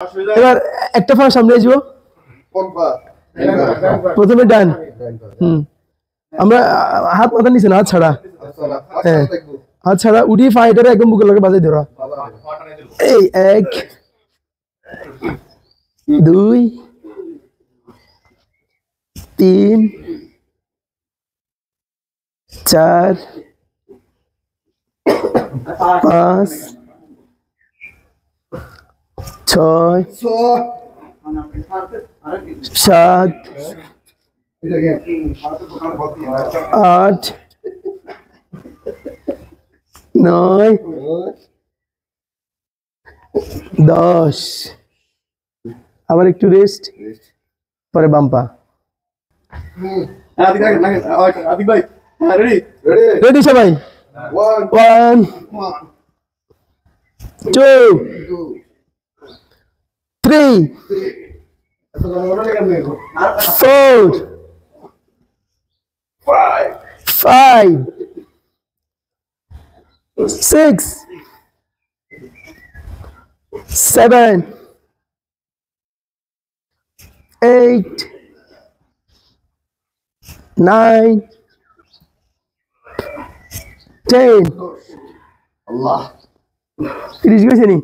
এবার একটা পা সামনে আসবো, প্রথমে ডান। আমরা হাত মাথা নিচে না, হাত ছাড়া। হ্যাঁ, হাত ছাড়া উঠিয়ে পা এটা একদম বুকের লগে বাজাই ধরা। এই 1 2 3 4 5 6 7 8 9 10। আবার একটু রেস্ট, পরে বাম্পা। রেডি সবাই? 1 2 3 4 5 6 7 8 9 10। 30 গেছে নি?